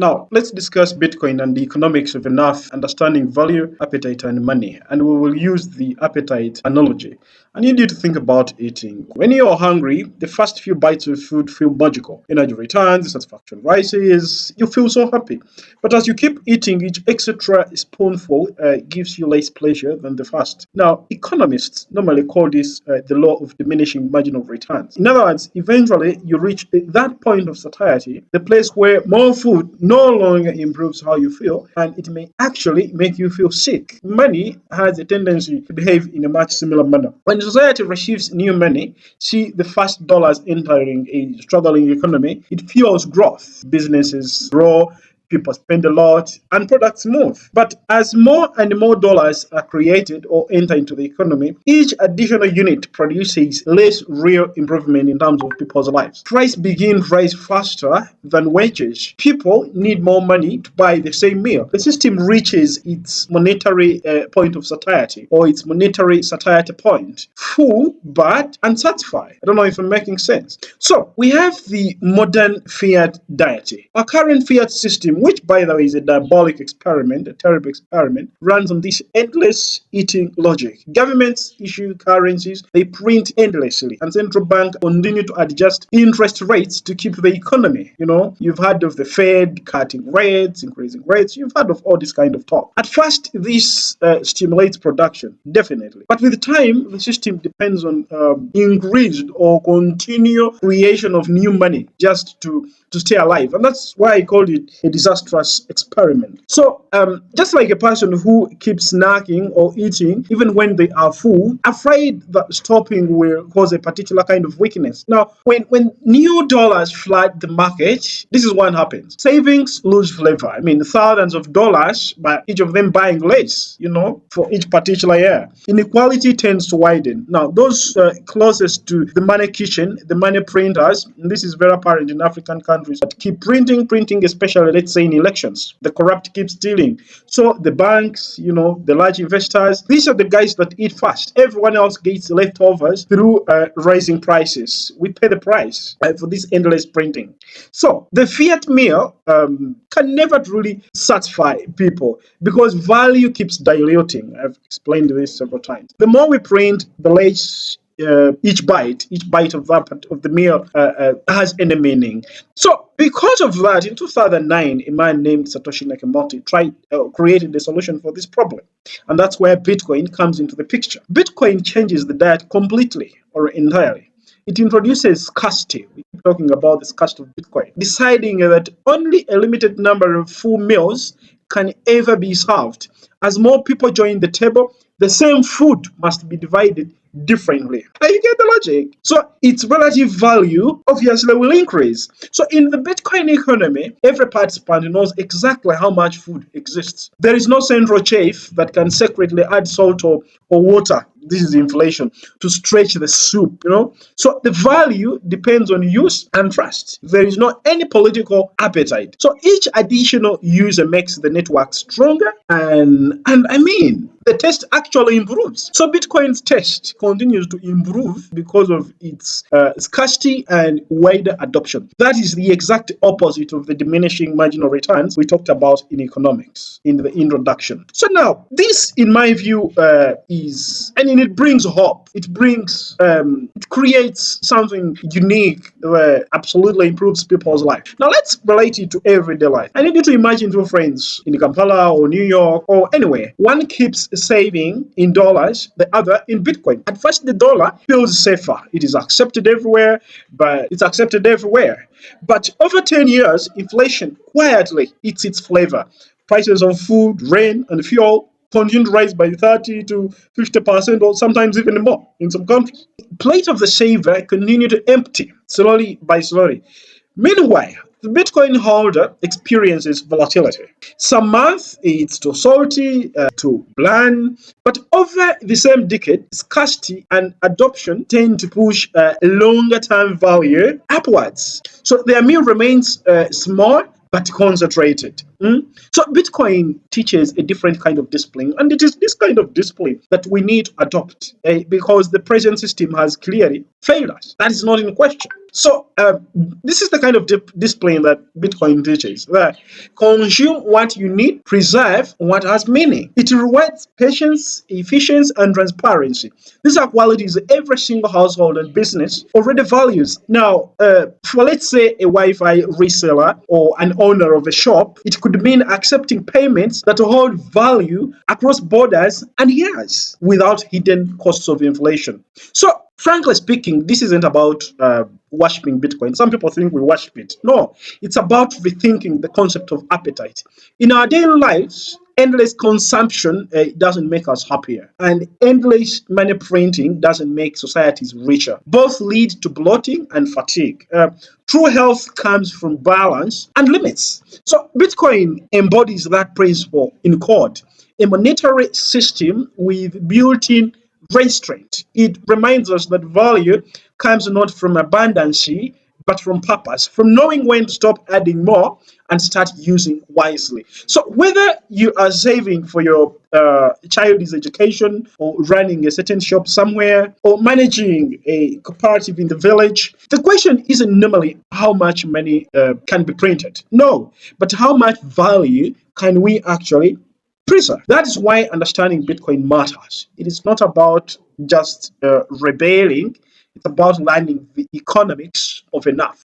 Now, let's discuss Bitcoin and the economics of enough, understanding value, appetite, and money. And we will use the appetite analogy. I need you to think about eating. When you're hungry, the first few bites of food feel magical. Energy returns, satisfaction rises, you feel so happy. But as you keep eating, each extra spoonful gives you less pleasure than the first. Now, economists normally call this the law of diminishing marginal returns. In other words, eventually you reach that point of satiety, the place where more food no longer improves how you feel, and it may actually make you feel sick. Money has a tendency to behave in a much similar manner. When society receives new money, see the first dollars entering a struggling economy, it fuels growth. Businesses grow, people spend a lot, and products move. But as more and more dollars are created or enter into the economy, each additional unit produces less real improvement in terms of people's lives. Price begin to rise faster than wages. People need more money to buy the same meal. The system reaches its monetary point of satiety, or its monetary satiety point. Full, but unsatisfied. I don't know if I'm making sense. So, we have the modern fiat deity. Our current fiat system, which by the way is a diabolic experiment, a terrible experiment, runs on this endless eating logic. Governments issue currencies, they print endlessly, and central banks continue to adjust interest rates to keep the economy. You've heard of the Fed cutting rates, increasing rates, you've heard of all this kind of talk. At first, this stimulates production, definitely. But with time, the system depends on increased or continual creation of new money just to stay alive. And that's why I call it a disastrous experiment. So, just like a person who keeps snacking or eating even when they are full, afraid that stopping will cause a particular kind of weakness. Now, when new dollars flood the market, this is what happens. Savings lose flavor. I mean, thousands of dollars, but each of them buying less, for each particular year. Inequality tends to widen. Now, those closest to the money kitchen, the money printers, and this is very apparent in African countries, that keep printing, especially, let's say, in elections. The corrupt keep stealing. So the banks, the large investors, these are the guys that eat fast. Everyone else gets leftovers through rising prices. We pay the price for this endless printing. So the fiat meal can never truly satisfy people because value keeps diluting. I've explained this several times. The more we print, the less each bite of the meal has any meaning. So because of that, in 2009, a man named Satoshi Nakamoto created a solution for this problem. And that's where Bitcoin comes into the picture. Bitcoin changes the diet completely or entirely. It introduces scarcity. We keep talking about the scarcity of Bitcoin, deciding that only a limited number of full meals can ever be served. As more people join the table, the same food must be divided differently. You get the logic? So its relative value obviously will increase. So in the Bitcoin economy, every participant knows exactly how much food exists. There is no central chef that can secretly add salt or water. This is inflation to stretch the soup, So the value depends on use and trust. There is not any political appetite. So each additional user makes the network stronger and I mean, the test actually improves. So Bitcoin's test continues to improve because of its scarcity and wider adoption. That is the exact opposite of the diminishing marginal returns we talked about in economics in the introduction. So now, this, in my view, it brings hope. It creates something unique that absolutely improves people's life. Now let's relate it to everyday life. I need you to imagine two friends in Kampala or New York or anywhere. One keeps saving in dollars, the other in Bitcoin. At first, the dollar feels safer. It is accepted everywhere, but over 10 years, inflation quietly eats its flavor. Prices of food, rent, and fuel continue to rise by 30 to 50% or sometimes even more in some countries. Plate of the saver continue to empty slowly by slowly. Meanwhile, the Bitcoin holder experiences volatility. Some months it's too salty, too bland, but over the same decade, scarcity and adoption tend to push longer term value upwards. So their meal remains small but concentrated. So Bitcoin teaches a different kind of discipline, and it is this kind of discipline that we need to adopt because the present system has clearly failed us. That is not in question. So this is the kind of discipline that Bitcoin teaches: that consume what you need, preserve what has meaning. It rewards patience, efficiency, and transparency. These are qualities every single household and business already values. Now, for let's say a Wi-Fi reseller or an owner of a shop, it could mean accepting payments that hold value across borders and years without hidden costs of inflation. So, frankly speaking, this isn't about worshipping Bitcoin. Some people think we worship it. No, it's about rethinking the concept of appetite. In our daily lives, endless consumption doesn't make us happier, and endless money printing doesn't make societies richer. Both lead to bloating and fatigue. True health comes from balance and limits. So, Bitcoin embodies that principle in code, a monetary system with built in restraint. It reminds us that value comes not from abundance, but from purpose, from knowing when to stop adding more and start using wisely. So, whether you are saving for your child's education, or running a certain shop somewhere, or managing a cooperative in the village, the question isn't normally how much money can be printed. No, but how much value can we actually preserve. That is why understanding Bitcoin matters. It is not about just rebelling, it's about learning the economics of enough.